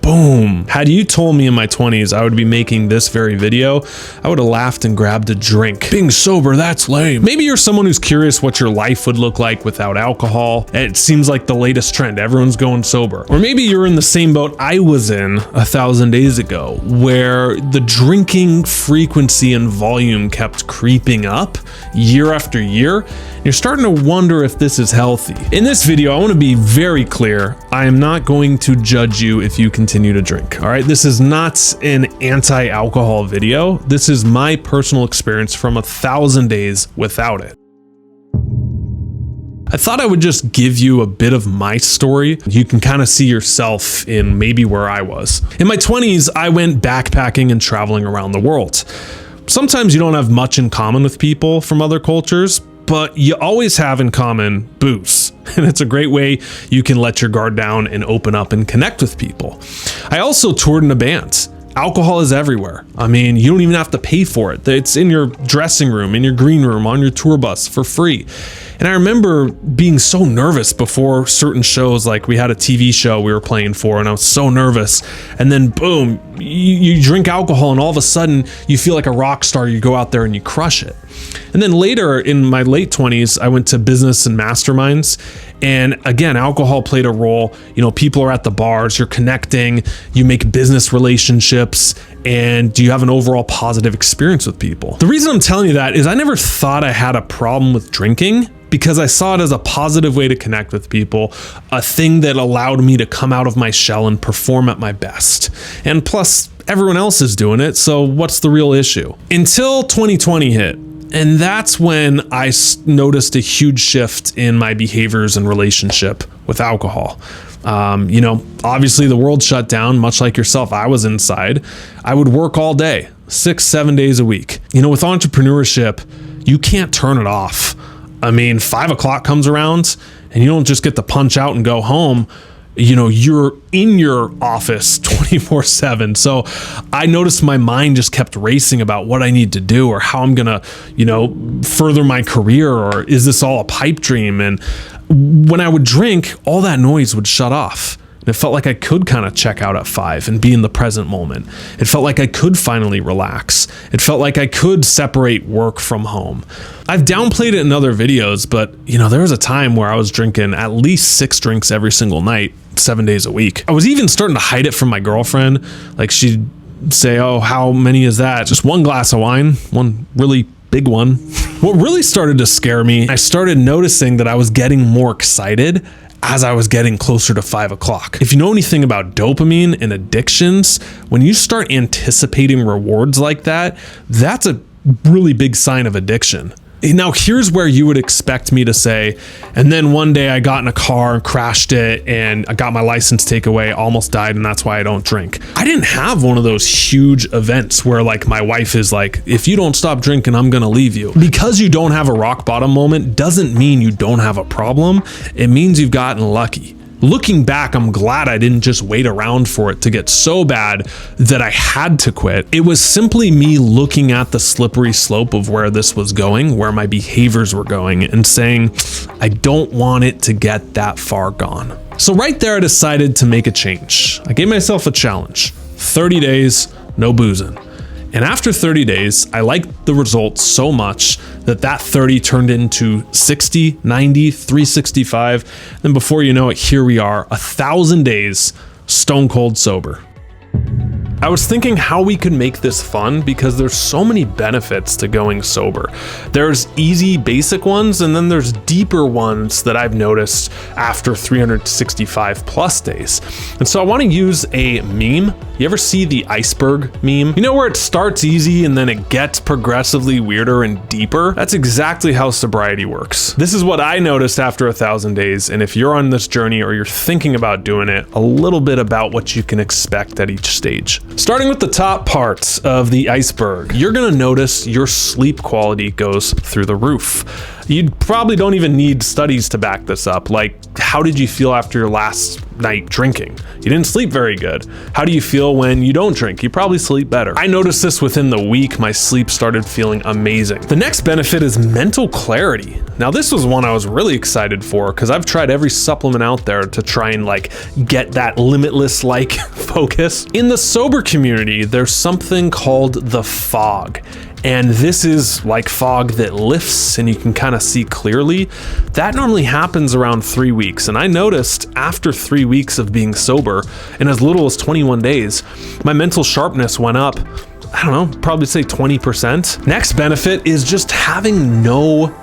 Boom. Had you told me in my 20s I would be making this very video, I would have laughed and grabbed a drink. Being sober, that's lame. Maybe you're someone who's curious what your life would look like without alcohol. It seems like the latest trend. Everyone's going sober. Or maybe you're in the same boat I was in 1,000 days ago, where the drinking frequency and volume kept creeping up year after year. You're starting to wonder if this is healthy. In this video, I want to be very clear. I am not going to judge you if you continue to drink. All right, this is not an anti-alcohol video. This is my personal experience from 1,000 days without it. I thought I would just give you a bit of my story. You can kind of see yourself in maybe where I was. In my 20s, I went backpacking and traveling around the world. Sometimes you don't have much in common with people from other cultures, but you always have in common booze. And it's a great way you can let your guard down and open up and connect with people. I also toured in a band. Alcohol is everywhere. I mean, you don't even have to pay for it. It's in your dressing room, in your green room, on your tour bus for free. And I remember being so nervous before certain shows, like we had a TV show we were playing for, and I was so nervous. And then boom, you drink alcohol and all of a sudden you feel like a rock star. You go out there and you crush it. And then later in my late 20s, I went to business and masterminds. And again, alcohol played a role. You know, people are at the bars, you're connecting, you make business relationships, and you have an overall positive experience with people. The reason I'm telling you that is I never thought I had a problem with drinking, because I saw it as a positive way to connect with people, a thing that allowed me to come out of my shell and perform at my best. And plus, everyone else is doing it, so what's the real issue? Until 2020 hit. And that's when I noticed a huge shift in my behaviors and relationship with alcohol. You know, obviously the world shut down, much like yourself. I was inside. I would work all day, 6-7 days a week. You know, with entrepreneurship, you can't turn it off. I mean, 5 o'clock comes around and you don't just get to punch out and go home. You know, you're in your office 24/7. So I noticed my mind just kept racing about what I need to do or how I'm gonna, you know, further my career, or is this all a pipe dream? And when I would drink, all that noise would shut off. And it felt like I could kind of check out at 5 and be in the present moment. It felt like I could finally relax. It felt like I could separate work from home. I've downplayed it in other videos, but you know, there was a time where I was drinking at least 6 drinks every single night, 7 days a week. I was even starting to hide it from my girlfriend. Like she'd say, "Oh, how many is that?" "Just 1 glass of wine, one really big one." What really started to scare me, I started noticing that I was getting more excited as I was getting closer to 5 o'clock. If you know anything about dopamine and addictions, when you start anticipating rewards like that, that's a really big sign of addiction. Now, here's where you would expect me to say, and then one day I got in a car and crashed it and I got my license taken away, almost died, and that's why I don't drink. I didn't have one of those huge events where like my wife is like, "If you don't stop drinking, I'm gonna leave you." Because you don't have a rock bottom moment doesn't mean you don't have a problem. It means you've gotten lucky. Looking back, I'm glad I didn't just wait around for it to get so bad that I had to quit. It was simply me looking at the slippery slope of where this was going, where my behaviors were going, and saying, I don't want it to get that far gone. So right there, I decided to make a change. I gave myself a challenge. 30 days, no boozing. And after 30 days, I liked the results so much that 30 turned into 60, 90, 365. And before you know it, here we are, 1,000 days, stone cold sober. I was thinking how we could make this fun because there's so many benefits to going sober. There's easy, basic ones, and then there's deeper ones that I've noticed after 365 plus days. And so I want to use a meme. You ever see the iceberg meme? You know where it starts easy and then it gets progressively weirder and deeper? That's exactly how sobriety works. This is what I noticed after 1,000 days, and if you're on this journey or you're thinking about doing it, a little bit about what you can expect at each stage. Starting with the top parts of the iceberg, you're gonna notice your sleep quality goes through the roof. You probably don't even need studies to back this up. Like how did you feel after your last night drinking? You didn't sleep very good. How do you feel when you don't drink? You probably sleep better. I noticed this within the week. My sleep started feeling amazing. The next benefit is mental clarity. Now, this was one I was really excited for because I've tried every supplement out there to try and like get that limitless like focus. In the sober community, there's something called the fog. And this is like fog that lifts and you can kind of see clearly. That normally happens around 3 weeks. And I noticed after 3 weeks of being sober, in as little as 21 days, my mental sharpness went up, I don't know, probably say 20%. Next benefit is just having no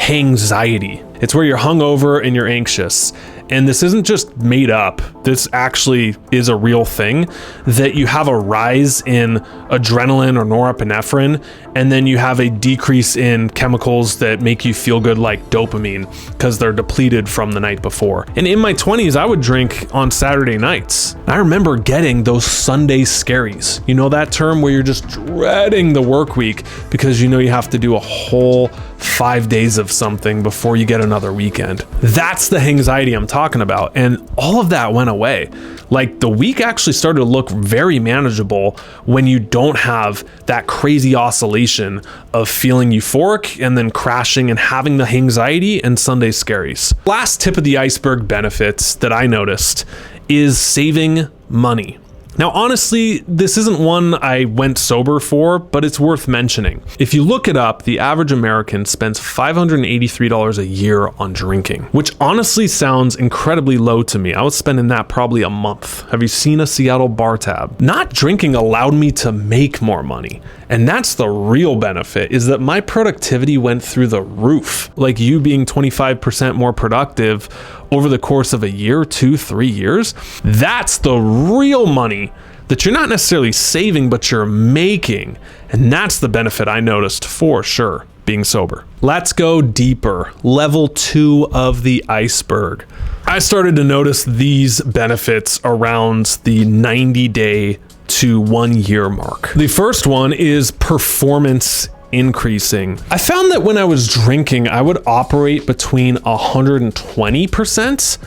anxiety. It's where you're hungover and you're anxious. And this isn't just made up. This actually is a real thing, that you have a rise in adrenaline or norepinephrine, and then you have a decrease in chemicals that make you feel good like dopamine because they're depleted from the night before. And in my 20s, I would drink on Saturday nights. I remember getting those Sunday scaries. You know that term where you're just dreading the work week because you know you have to do a whole 5 days of something before you get another weekend. That's the anxiety I'm talking about. And all of that went away. Like the week actually started to look very manageable when you don't have that crazy oscillation of feeling euphoric and then crashing and having the anxiety and Sunday scaries. Last tip of the iceberg benefits that I noticed is saving money. Now, honestly, this isn't one I went sober for, but it's worth mentioning. If you look it up, the average American spends $583 a year on drinking, which honestly sounds incredibly low to me. I was spending that probably a month. Have you seen a Seattle bar tab? Not drinking allowed me to make more money. And that's the real benefit, is that my productivity went through the roof. Like you being 25% more productive over the course of a year, 2, 3 years. That's the real money that you're not necessarily saving, but you're making. And that's the benefit I noticed for sure being sober. Let's go deeper. Level 2 of the iceberg. I started to notice these benefits around the 90-day to 1 year mark. The first one is performance increasing. I found that when I was drinking, I would operate between 120%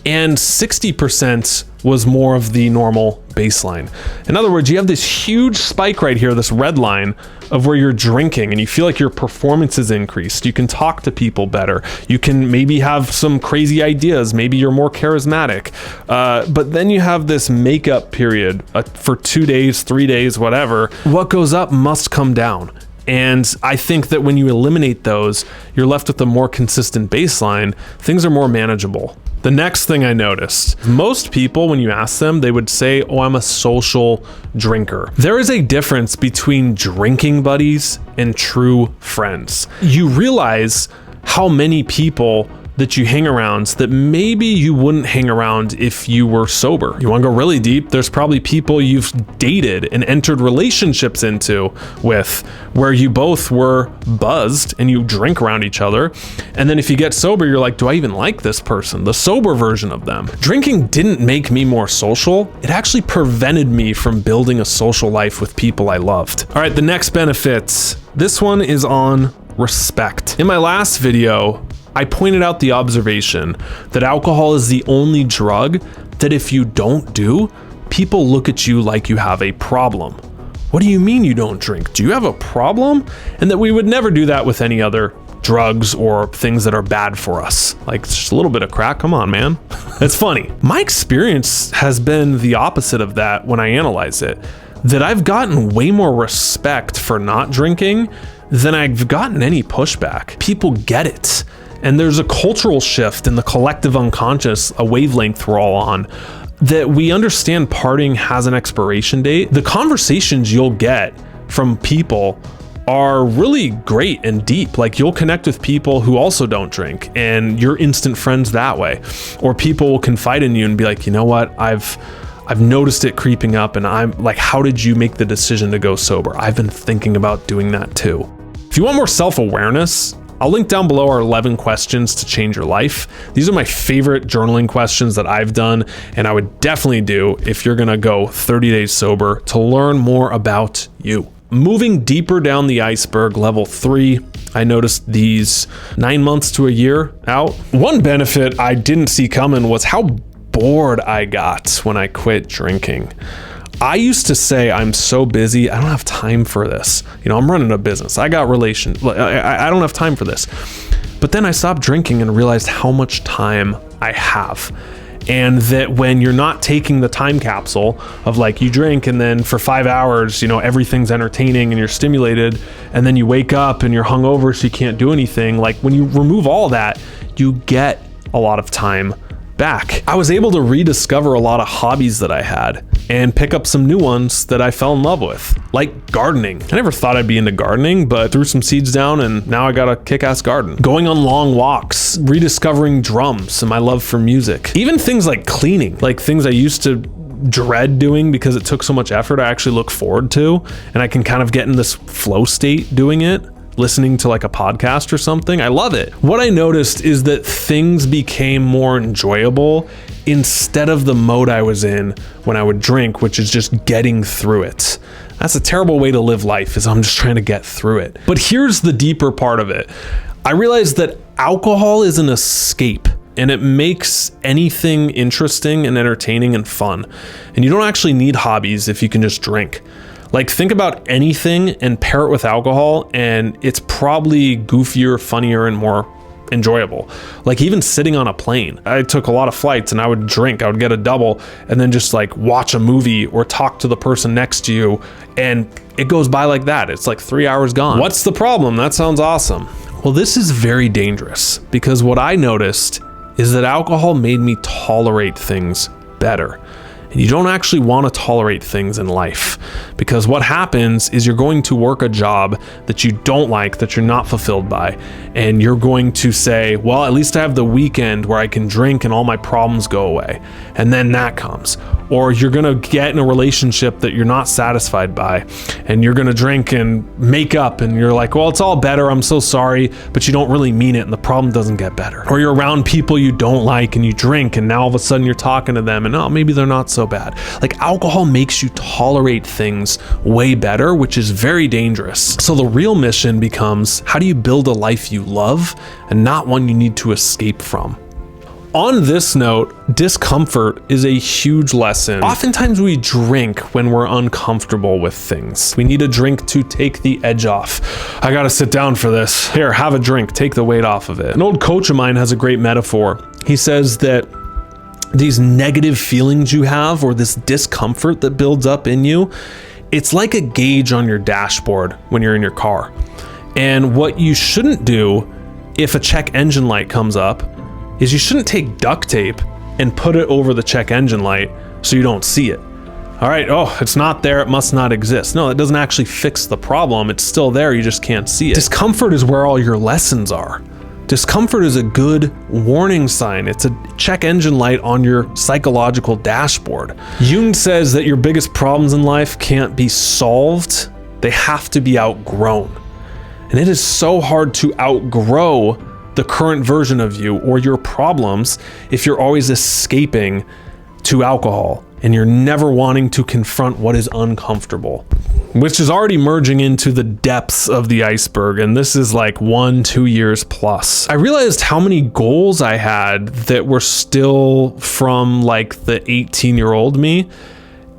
and 60% was more of the normal baseline. In other words, you have this huge spike right here, this red line of where you're drinking and you feel like your performance is increased. You can talk to people better. You can maybe have some crazy ideas. Maybe you're more charismatic. But then you have this makeup period for 2 days, 3 days, whatever. What goes up must come down. And I think that when you eliminate those, you're left with a more consistent baseline. Things are more manageable. The next thing I noticed, most people, when you ask them, they would say, oh, I'm a social drinker. There is a difference between drinking buddies and true friends. You realize how many people that you hang around that maybe you wouldn't hang around if you were sober. You want to go really deep? There's probably people you've dated and entered relationships with where you both were buzzed and you drink around each other. And then if you get sober, you're like, do I even like this person? The sober version of them. Drinking didn't make me more social. It actually prevented me from building a social life with people I loved. All right, the next benefits. This one is on respect. In my last video, I pointed out the observation that alcohol is the only drug that if you don't do, people look at you like you have a problem. What do you mean you don't drink? Do you have a problem? And that we would never do that with any other drugs or things that are bad for us. Like just a little bit of crack, come on, man. That's funny. My experience has been the opposite of that when I analyze it, that I've gotten way more respect for not drinking than I've gotten any pushback. People get it. And there's a cultural shift in the collective unconscious, a wavelength we're all on, that we understand partying has an expiration date. The conversations you'll get from people are really great and deep. Like you'll connect with people who also don't drink and you're instant friends that way. Or people will confide in you and be like, you know what, I've noticed it creeping up and I'm like, how did you make the decision to go sober? I've been thinking about doing that too. If you want more self-awareness, I'll link down below our 11 questions to change your life. These are my favorite journaling questions that I've done, and I would definitely do if you're gonna go 30 days sober to learn more about you. Moving deeper down the iceberg, level 3 I noticed these 9 months to a year out. One benefit I didn't see coming was how bored I got when I quit drinking. I used to say, I'm so busy, I don't have time for this. I'm running a business. I got relations. I don't have time for this. But then I stopped drinking and realized how much time I have. And that when you're not taking the time capsule of like you drink and then for 5 hours, everything's entertaining and you're stimulated, and then you wake up and you're hungover so you can't do anything. Like when you remove all that, you get a lot of time back. I was able to rediscover a lot of hobbies that I had and pick up some new ones that I fell in love with, like gardening. I never thought I'd be into gardening, but threw some seeds down and now I got a kick-ass garden. Going on long walks, rediscovering drums and my love for music. Even things like cleaning, like things I used to dread doing because it took so much effort, I actually look forward to, and I can kind of get in this flow state doing it. Listening to like a podcast or something. I love it. What I noticed is that things became more enjoyable instead of the mode I was in when I would drink, which is just getting through it. That's a terrible way to live life, is I'm just trying to get through it. But here's the deeper part of it. I realized that alcohol is an escape, and it makes anything interesting and entertaining and fun. And you don't actually need hobbies if you can just drink. Like, think about anything and pair it with alcohol, and it's probably goofier, funnier, and more enjoyable. Like even sitting on a plane. I took a lot of flights and I would drink. I would get a double and then just like watch a movie or talk to the person next to you, and it goes by like that. It's like 3 hours gone. What's the problem? That sounds awesome. Well, this is very dangerous, because what I noticed is that alcohol made me tolerate things better. And you don't actually want to tolerate things in life, because what happens is you're going to work a job that you don't like, that you're not fulfilled by, and you're going to say, well, at least I have the weekend where I can drink and all my problems go away. And then that comes. Or you're going to get in a relationship that you're not satisfied by, and you're going to drink and make up, and you're like, well, it's all better, I'm so sorry, but you don't really mean it, and the problem doesn't get better. Or you're around people you don't like and you drink, and now all of a sudden you're talking to them and oh, maybe they're not so bad. Like, alcohol makes you tolerate things way better, which is very dangerous. So the real mission becomes, how do you build a life you love and not one you need to escape from? On this note, discomfort is a huge lesson. Oftentimes we drink when we're uncomfortable with things. We need a drink to take the edge off. I gotta sit down for this. Here, have a drink, take the weight off of it. An old coach of mine has a great metaphor. He says that these negative feelings you have, or this discomfort that builds up in you, it's like a gauge on your dashboard when you're in your car. And what you shouldn't do if a check engine light comes up is you shouldn't take duct tape and put it over the check engine light so you don't see it. All right, oh, it's not there, it must not exist. No, it doesn't actually fix the problem. It's still there, you just can't see it. Discomfort is where all your lessons are. Discomfort is a good warning sign. It's a check engine light on your psychological dashboard. Jung says that your biggest problems in life can't be solved, they have to be outgrown. And it is so hard to outgrow the current version of you or your problems if you're always escaping to alcohol and you're never wanting to confront what is uncomfortable, which is already merging into the depths of the iceberg. And this is like 1-2 years plus. I realized how many goals I had that were still from like the 18-year-old me.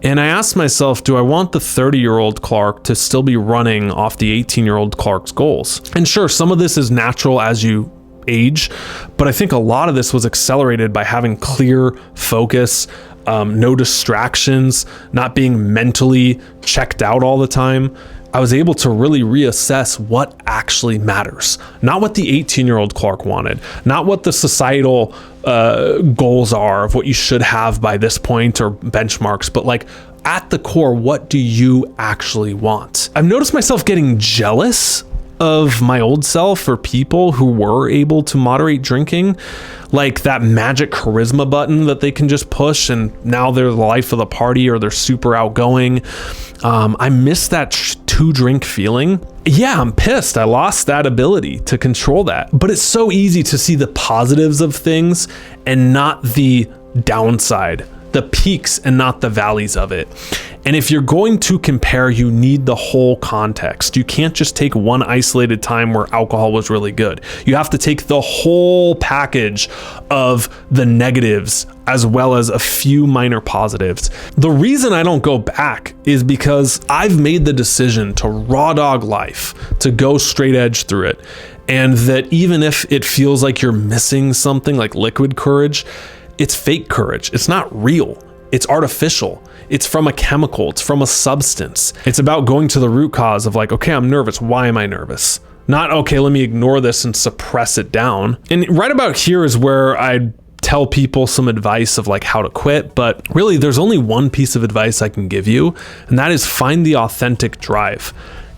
And I asked myself, do I want the 30-year-old Clark to still be running off the 18-year-old Clark's goals? And sure, some of this is natural as you age, but I think a lot of this was accelerated by having clear focus, no distractions, not being mentally checked out all the time. I was able to really reassess what actually matters. Not what the 18-year-old Clark wanted, not what the societal goals are of what you should have by this point or benchmarks, but like at the core, what do you actually want? I've noticed myself getting jealous of my old self or people who were able to moderate drinking, like that magic charisma button that they can just push and now they're the life of the party or they're super outgoing. I miss that to drink feeling. Yeah, I'm pissed. I lost that ability to control that. But it's so easy to see the positives of things and not the downside, the peaks and not the valleys of it. And if you're going to compare, you need the whole context. You can't just take one isolated time where alcohol was really good. You have to take the whole package of the negatives as well as a few minor positives. The reason I don't go back is because I've made the decision to raw dog life, to go straight edge through it. And that even if it feels like you're missing something like liquid courage, it's fake courage. It's not real. It's artificial. It's from a chemical. It's from a substance. It's about going to the root cause of like, okay, I'm nervous. Why am I nervous? Not, okay, let me ignore this and suppress it down. And right about here is where I tell people some advice of like how to quit. But really, there's only one piece of advice I can give you, and that is find the authentic drive.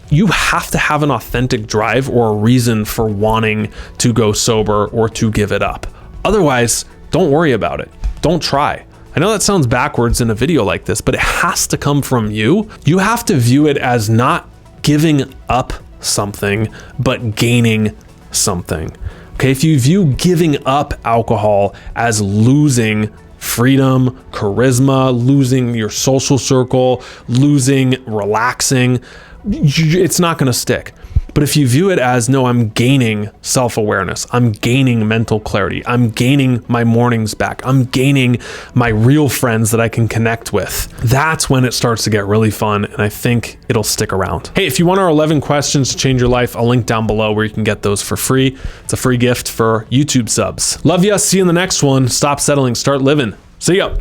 You have to have an authentic drive or a reason for wanting to go sober or to give it up. Otherwise, don't worry about it. Don't try. I know that sounds backwards in a video like this, but it has to come from you. You have to view it as not giving up something, but gaining something. Okay, if you view giving up alcohol as losing freedom, charisma, losing your social circle, losing relaxing, it's not gonna stick. But if you view it as, no, I'm gaining self-awareness, I'm gaining mental clarity, I'm gaining my mornings back, I'm gaining my real friends that I can connect with, that's when it starts to get really fun, and I think it'll stick around. Hey, if you want our 11 questions to change your life, I'll link down below where you can get those for free. It's a free gift for YouTube subs. Love ya, see you in the next one. Stop settling, start living. See ya.